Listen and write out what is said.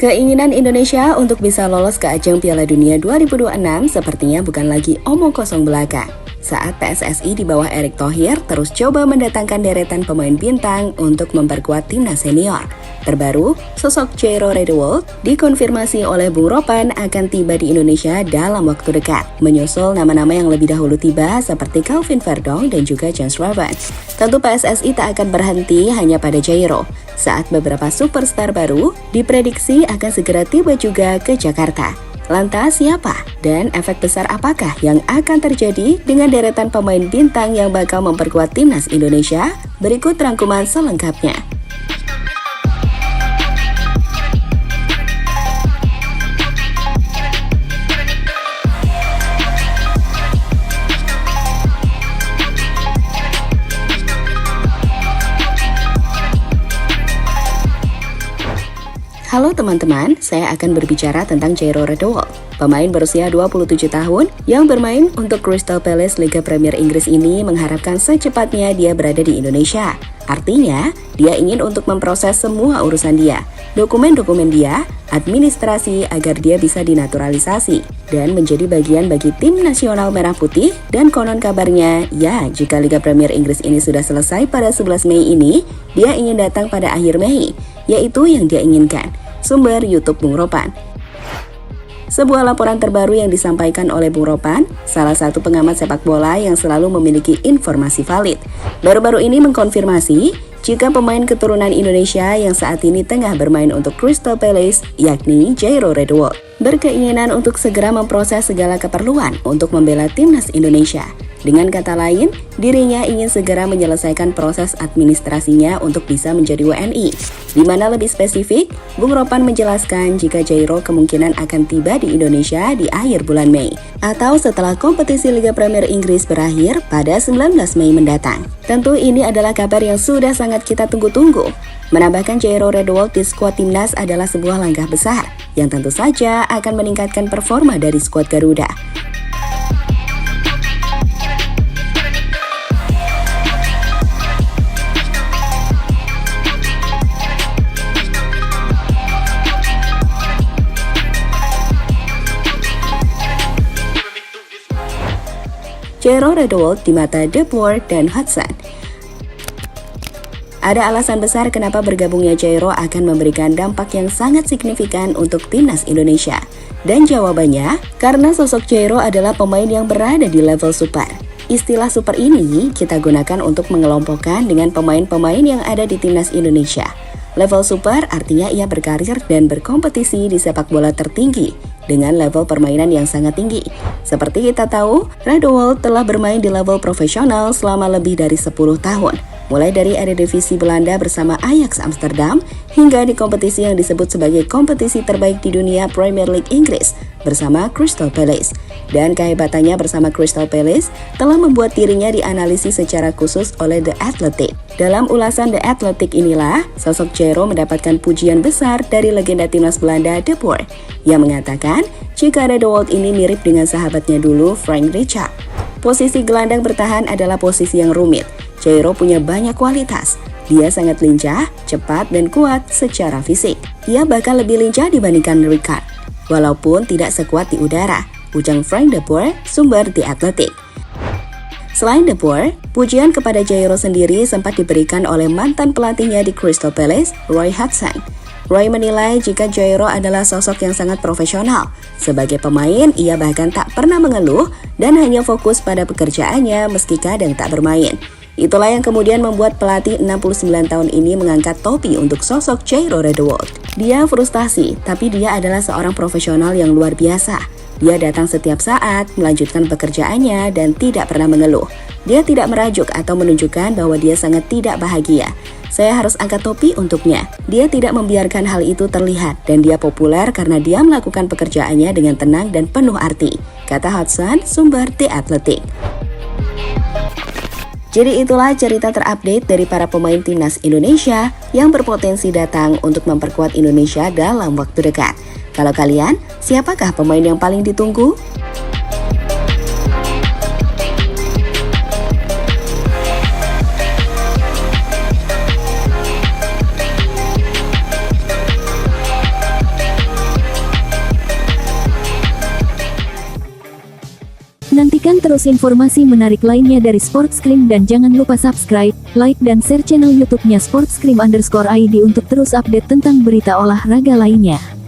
Keinginan Indonesia untuk bisa lolos ke ajang Piala Dunia 2026 sepertinya bukan lagi omong kosong belaka. Saat PSSI di bawah Erick Thohir terus coba mendatangkan deretan pemain bintang untuk memperkuat timnas senior. Terbaru, sosok Jairo Redewald dikonfirmasi oleh Bung Ropan akan tiba di Indonesia dalam waktu dekat, menyusul nama-nama yang lebih dahulu tiba seperti Calvin Verdong dan juga James Raven. Tentu PSSI tak akan berhenti hanya pada Jairo, saat beberapa superstar baru diprediksi akan segera tiba juga ke Jakarta. Lantas siapa? Dan efek besar apakah yang akan terjadi dengan deretan pemain bintang yang bakal memperkuat timnas Indonesia? Berikut rangkuman selengkapnya. Halo teman-teman, saya akan berbicara tentang Jairo Redewald. Pemain berusia 27 tahun yang bermain untuk Crystal Palace Liga Premier Inggris ini mengharapkan secepatnya dia berada di Indonesia. Artinya, dia ingin untuk memproses semua urusan dia, dokumen-dokumen dia, administrasi agar dia bisa dinaturalisasi dan menjadi bagian bagi tim nasional Merah Putih. Dan konon kabarnya, ya jika Liga Premier Inggris ini sudah selesai pada 11 Mei ini, dia ingin datang pada akhir Mei, yaitu yang dia inginkan. Sumber YouTube Bung Ropan. Sebuah laporan terbaru yang disampaikan oleh Bung Ropan, salah satu pengamat sepak bola yang selalu memiliki informasi valid, baru-baru ini mengkonfirmasi jika pemain keturunan Indonesia yang saat ini tengah bermain untuk Crystal Palace, yakni Jairo Redewald, berkeinginan untuk segera memproses segala keperluan untuk membela timnas Indonesia. Dengan kata lain, dirinya ingin segera menyelesaikan proses administrasinya untuk bisa menjadi WNI. Di mana lebih spesifik, Bung Ropan menjelaskan jika Jairo kemungkinan akan tiba di Indonesia di akhir bulan Mei atau setelah kompetisi Liga Premier Inggris berakhir pada 19 Mei mendatang. Tentu ini adalah kabar yang sudah sangat kita tunggu-tunggu. Menambahkan Jairo Redewald di skuad timnas adalah sebuah langkah besar yang tentu saja akan meningkatkan performa dari skuad Garuda. Jairo Redewald di mata De Boer dan Hudson. Ada alasan besar kenapa bergabungnya Jairo akan memberikan dampak yang sangat signifikan untuk timnas Indonesia. Dan jawabannya, karena sosok Jairo adalah pemain yang berada di level super. Istilah super ini kita gunakan untuk mengelompokkan dengan pemain-pemain yang ada di timnas Indonesia. Level super artinya ia berkarir dan berkompetisi di sepak bola tertinggi dengan level permainan yang sangat tinggi. Seperti kita tahu, Redewald telah bermain di level profesional selama lebih dari 10 tahun. Mulai dari Eredivisie Belanda bersama Ajax Amsterdam hingga di kompetisi yang disebut sebagai kompetisi terbaik di dunia Premier League Inggris bersama Crystal Palace. Dan kehebatannya bersama Crystal Palace telah membuat dirinya dianalisis secara khusus oleh The Athletic. Dalam ulasan The Athletic inilah, sosok Jairo mendapatkan pujian besar dari legenda timnas Belanda De Boer yang mengatakan jika Redewald ini mirip dengan sahabatnya dulu Frank Rijkaard. Posisi gelandang bertahan adalah posisi yang rumit. Jairo punya banyak kualitas. Dia sangat lincah, cepat, dan kuat secara fisik. Ia bahkan lebih lincah dibandingkan Rijkaard, walaupun tidak sekuat di udara, ujar Frank De Boer, sumber The Athletic. Selain De Boer, pujian kepada Jairo sendiri sempat diberikan oleh mantan pelatihnya di Crystal Palace, Roy Hodgson. Roy menilai jika Jairo adalah sosok yang sangat profesional. Sebagai pemain, ia bahkan tak pernah mengeluh dan hanya fokus pada pekerjaannya meski kadang tak bermain. Itulah yang kemudian membuat pelatih 69 tahun ini mengangkat topi untuk sosok Jairo Redewald. Dia frustasi, tapi dia adalah seorang profesional yang luar biasa. Dia datang setiap saat, melanjutkan pekerjaannya, dan tidak pernah mengeluh. Dia tidak merajuk atau menunjukkan bahwa dia sangat tidak bahagia. Saya harus angkat topi untuknya. Dia tidak membiarkan hal itu terlihat, dan dia populer karena dia melakukan pekerjaannya dengan tenang dan penuh arti, kata Hudson, sumber The Athletic. Jadi itulah cerita terupdate dari para pemain timnas Indonesia yang berpotensi datang untuk memperkuat Indonesia dalam waktu dekat. Kalau kalian, siapakah pemain yang paling ditunggu? terus informasi menarik lainnya dari Sportscrim dan jangan lupa subscribe, like dan share channel YouTube-nya Sportscrim_ID untuk terus update tentang berita olahraga lainnya.